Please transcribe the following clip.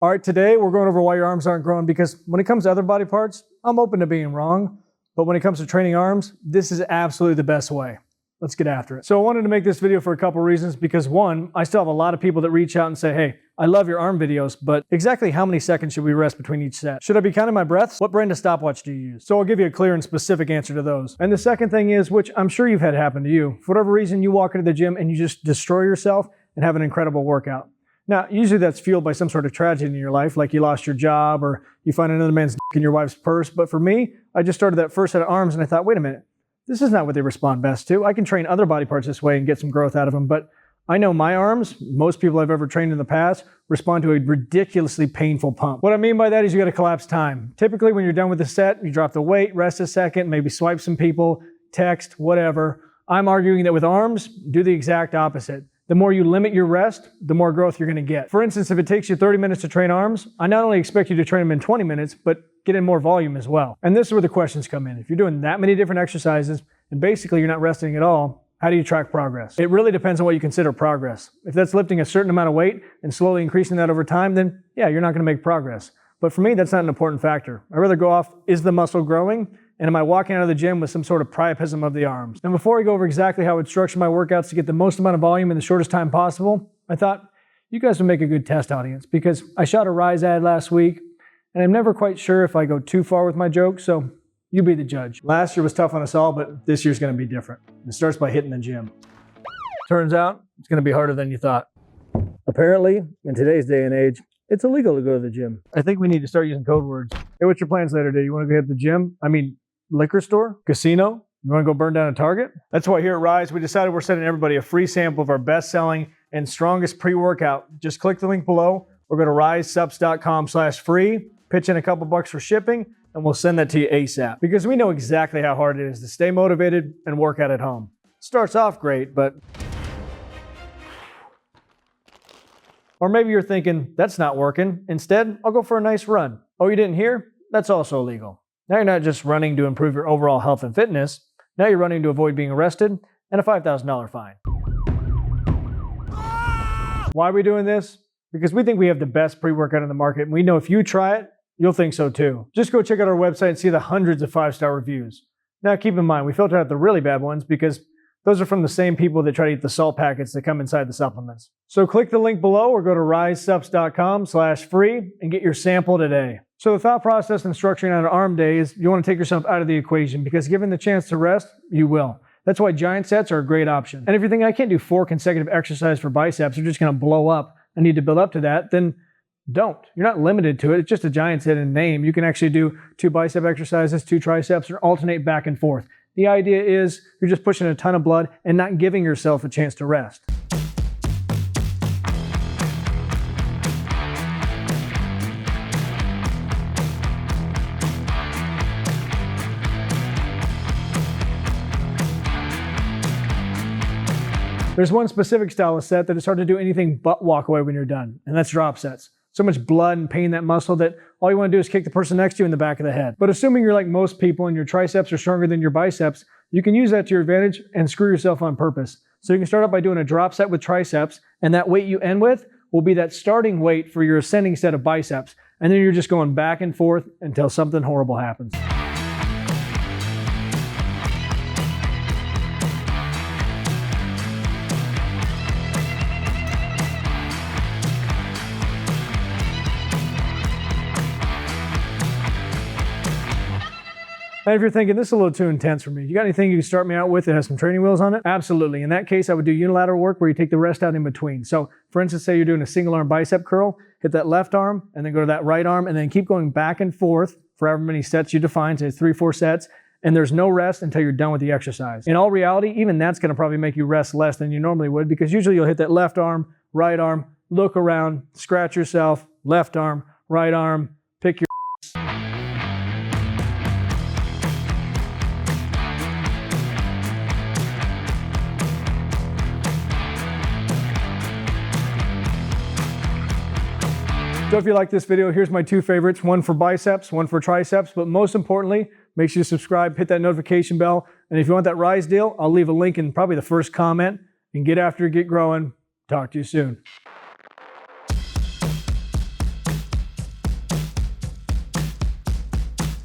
All right, today we're going over why your arms aren't growing, because when it comes to other body parts, I'm open to being wrong. But when it comes to training arms, this is absolutely the best way. Let's get after it. So I wanted to make this video for a couple reasons, because one, I still have a lot of people that reach out and say, hey, I love your arm videos, but exactly how many seconds should we rest between each set? Should I be counting my breaths? What brand of stopwatch do you use? So I'll give you a clear and specific answer to those. And the second thing is, which I'm sure you've had happen to you, for whatever reason, you walk into the gym and you just destroy yourself and have an incredible workout. Now, usually that's fueled by some sort of tragedy in your life, like you lost your job or you find another man's dick in your wife's purse. But for me, I just started that first set of arms and I thought, wait a minute, this is not what they respond best to. I can train other body parts this way and get some growth out of them. But I know my arms, most people I've ever trained in the past, respond to a ridiculously painful pump. What I mean by that is you got to collapse time. Typically, when you're done with the set, you drop the weight, rest a second, maybe swipe some people, text, whatever. I'm arguing that with arms, do the exact opposite. The more you limit your rest, the more growth you're going to get. For instance, if it takes you 30 minutes to train arms, I not only expect you to train them in 20 minutes, but get in more volume as well. And this is where the questions come in. If you're doing that many different exercises, and basically you're not resting at all, how do you track progress? It really depends on what you consider progress. If that's lifting a certain amount of weight and slowly increasing that over time, then yeah, you're not going to make progress. But for me, that's not an important factor. I'd rather go off, is the muscle growing? And am I walking out of the gym with some sort of priapism of the arms? And before I go over exactly how I would structure my workouts to get the most amount of volume in the shortest time possible, I thought you guys would make a good test audience, because I shot a RYSE ad last week and I'm never quite sure if I go too far with my jokes, so you be the judge. Last year was tough on us all, but this year's gonna be different. It starts by hitting the gym. Turns out it's gonna be harder than you thought. Apparently, in today's day and age, it's illegal to go to the gym. I think we need to start using code words. Hey, what's your plans later today? You wanna go hit the gym? Liquor store? Casino? You want to go burn down a Target? That's why here at RYSE, we decided we're sending everybody a free sample of our best-selling and strongest pre-workout. Just click the link below or go to rysesups.com/free, pitch in a couple bucks for shipping, and we'll send that to you ASAP. Because we know exactly how hard it is to stay motivated and work out at home. Starts off great, but... Or maybe you're thinking, that's not working. Instead, I'll go for a nice run. Oh, you didn't hear? That's also illegal. Now you're not just running to improve your overall health and fitness. Now you're running to avoid being arrested and a $5,000 fine. Why are we doing this? Because we think we have the best pre-workout in the market, and we know if you try it, you'll think so too. Just go check out our website and see the hundreds of 5-star reviews. Now keep in mind, we filter out the really bad ones because those are from the same people that try to eat the salt packets that come inside the supplements. So click the link below or go to rysesups.com/free and get your sample today. So the thought process in structuring out an arm day is you want to take yourself out of the equation, because given the chance to rest, you will. That's why giant sets are a great option. And if you're thinking, I can't do 4 consecutive exercises for biceps, they're just going to blow up, I need to build up to that, then don't. You're not limited to it. It's just a giant set in name. You can actually do 2 bicep exercises, 2 triceps, or alternate back and forth. The idea is you're just pushing a ton of blood and not giving yourself a chance to rest. There's one specific style of set that is hard to do anything but walk away when you're done, and that's drop sets. So much blood and pain in that muscle that all you want to do is kick the person next to you in the back of the head. But assuming you're like most people and your triceps are stronger than your biceps, you can use that to your advantage and screw yourself on purpose. So you can start out by doing a drop set with triceps, and that weight you end with will be that starting weight for your ascending set of biceps. And then you're just going back and forth until something horrible happens. And if you're thinking, this is a little too intense for me, you got anything you can start me out with that has some training wheels on it? Absolutely. In that case, I would do unilateral work where you take the rest out in between. So for instance, say you're doing a single arm bicep curl, hit that left arm and then go to that right arm and then keep going back and forth for however many sets you define, say it's 3-4 sets, and there's no rest until you're done with the exercise. In all reality, even that's going to probably make you rest less than you normally would, because usually you'll hit that left arm, look around, scratch yourself, left arm, right arm, pick your So if you like this video, here's my 2 favorites, one for biceps, one for triceps, but most importantly, make sure you subscribe, hit that notification bell, and if you want that RYSE deal, I'll leave a link in probably the first comment, and get after it, get growing. Talk to you soon.